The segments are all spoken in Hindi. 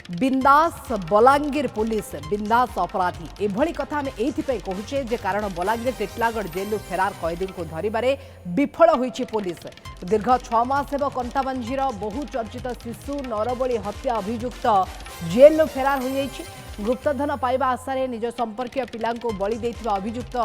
बिंदास बलांगीर पुलिस बिंदास अपराधी एभली कथा आम ये कहूचे जे कारण बलांगीर टिटलागढ़ जेल फेरार कैदी को धरवे विफल होईछि पुलिस। दीर्घ 6 मास हेब कंटाबांजीर बहुचर्चित शिशु नरबली हत्या अभियुक्त जेल फेरार हो जाइछि। गुप्तधन पाइबा आशारे निज संपर्कीय पिलांको बलि देइथिबा अभियुक्त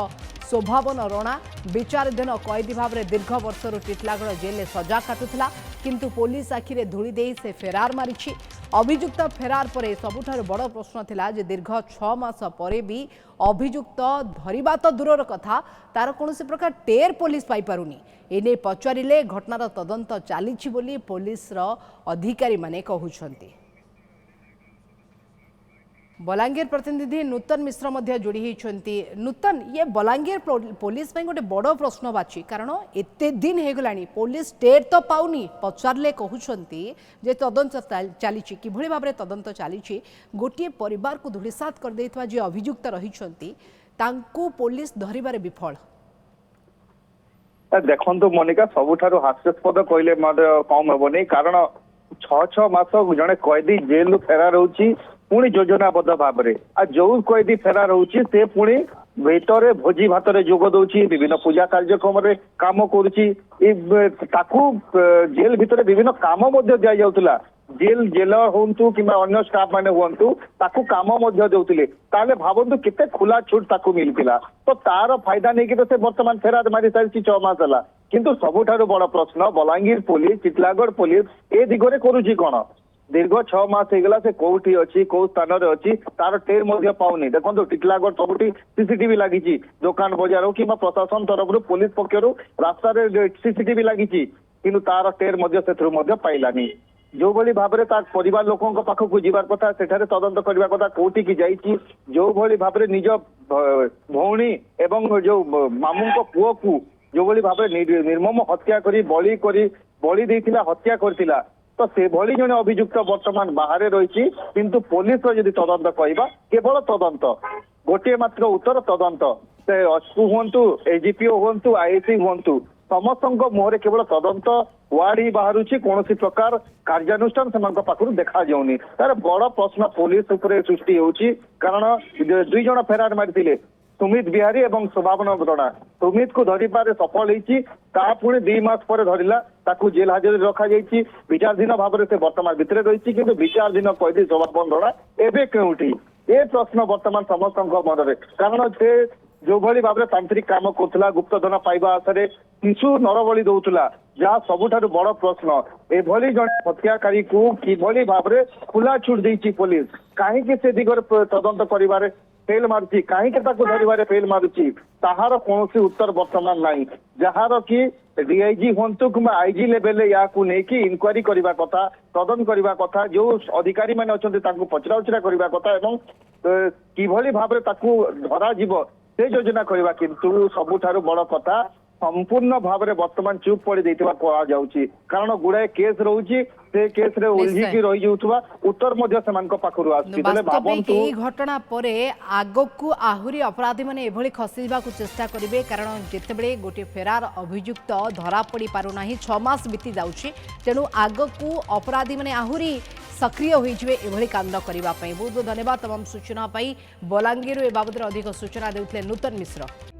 शोभावन रणा विचाराधीन कैदी भाव में दीर्घ वर्षर टिटलागढ़ जेल सजा काटुला किंतु पुलिस आखिरे धूली दे से फेरार मारिछि। अभियुक्त फेरार पर सबुठारु बड़ प्रश्न थिला जे दीर्घ 6 मास परे भी अभियुक्त धरिबा तो दूरर कथा तार कौनसी प्रकार टेर पुलिस पाई पारुनी। एने पचारिले घटनार तदंत चलीछि बोली पुलिस अधिकारी माने कहउछन्ति। बलांगीर प्रतिनिधि नूतन मिश्र मध्य जोड़ी होती। नूतन ये बलांगीर पुलिस गोटे बड़ प्रश्न बाची कारण एते दिन हो गलानी पुलिस टेर तो पाउनी पचारे कहते जे तदंत चली कि भाव में तदंत चली गोटे परिवार को धूलिसात कर देइथवा जे अभियुक्त रही पुलिस धरिबारे विफल। देखो मोनिका सबुठारु हास्यास्पद कहले कम हेबनी कारण 6 मास जड़े कैदी जेल फेरार होची पुणी योजनाबद्ध भाव में जो कैदी फेरार होची से पुणी भीतर भोजी भात जोग दौची विभिन्न पूजा कार्यक्रम काम करुची जेल भितर विभिन्न काम दि जाउतला जेल जेलर हूँ कि अन्य स्टाफ मैंने हूँ ताकू काम दौले ताले भावतु केते खुला छूट ताकू मिलता तो तार फायदा नहीं तो से बर्तमान फेरार मारी सारी 6 मास है किंतु सबुठारु बड़ प्रश्न बलांगीर पुलिस टिटलागढ़ पुलिस ए दिगरे करुची कौन दीर्घ 6 मास होगा से कौटी अच्छी कौ स्थान अच्छी तार टेर पाऊनी। देखो टिटलागढ़ सबुठी सीसीटीवी लगी दुकान बजार हो कि प्रशासन तरफ पुलिस पक्षर रास्तार सीसीटीवी लगी कि तार टेर से पाइलानी जो भली भाव में परिवार लोकों पाखक जीवार कथा सेठारे तदंत करने कथा कौटी की जाइए जो भली भाव में निज भौणी एवं जो मामू पुओ को जो भली भाव में निर्मम हत्या करी बलि देइथिला हत्या करथिला तो से भली जने अभियुक्त वर्तमान बाहर रही किंतु पुलिस यदि तदंत कहवा केवल तदंत गोटे मात्र उत्तर तदंत से एसपी हूँ एजीपीओ हूँ आईएससी हूँ समस्त मुहर केवल तदंत वार्ड ही बाहर कौन प्रकार कार्यानुष्ठान से पाखु देखा जाऊनी तार बड़ प्रश्न पुलिस उपरे सृष्टि होची कारण 2 जन फेरार मारी सुमित बिहारी एवं शोभावन रणा सुमित को धरिबारे सफल होती पुणी 2 मास पर धरला ताकू जेल हाजर रखा जाइए विचाराधीन भाव में से वर्तमान भितर रही कि विचाराधीन कैदी शोभावन रणा एवं केउठी ए प्रश्न वर्तमान समस्त मन में कारण से जो भली भाव में तांत्रिक काम करुला गुप्तधन पाइबा आशारे शिशु नरबली दौला जहाँ सबुठारु बड़ प्रश्न एभली जन हत्याकारी को किभली भाव में खुला छूट देती पुलिस कहीं से दिगरे तदंत करिबारे फेल मारुची कहीं धरवे फेल मारुची ताहार कौन उत्तर वर्तमान नहीं जार कि डीआईजी हूँ कि आईजी लेवल या नहीं इनक्वारी करने कथा तदन करने कथा जो अधिकारी मैंने अच्छा पचरा उचरा करने कथा किभली भाव में धरा जीव से योजना करवा किंतु सबुठारु बड़ कथा संपूर्ण भाव में वर्तमान चुप पड़ जाऊँगी कारण गुड़ाए केस रोचे से केस रे उलझिकी रही जाउथबा उत्तर मध्य समान पाखरु आछि तले भाबंतु एई घटना परे आगकू आहुरी अपराधी माने एभली खसिबा को चेष्टा करिवे कारण जेतेबेले गोटे फेरार अभियुक्त धरा पड़ी पारु नाही 6 मास बीती जाउछि तेनु आगकू अपराधी माने आहुरी सक्रिय होइछबे एभली कांड करिबा पई। बहुत बहुत धन्यवाद तमाम सूचना पई। बलांगीर ए बाबद अधिक सूचना देउतले नूतन मिश्र।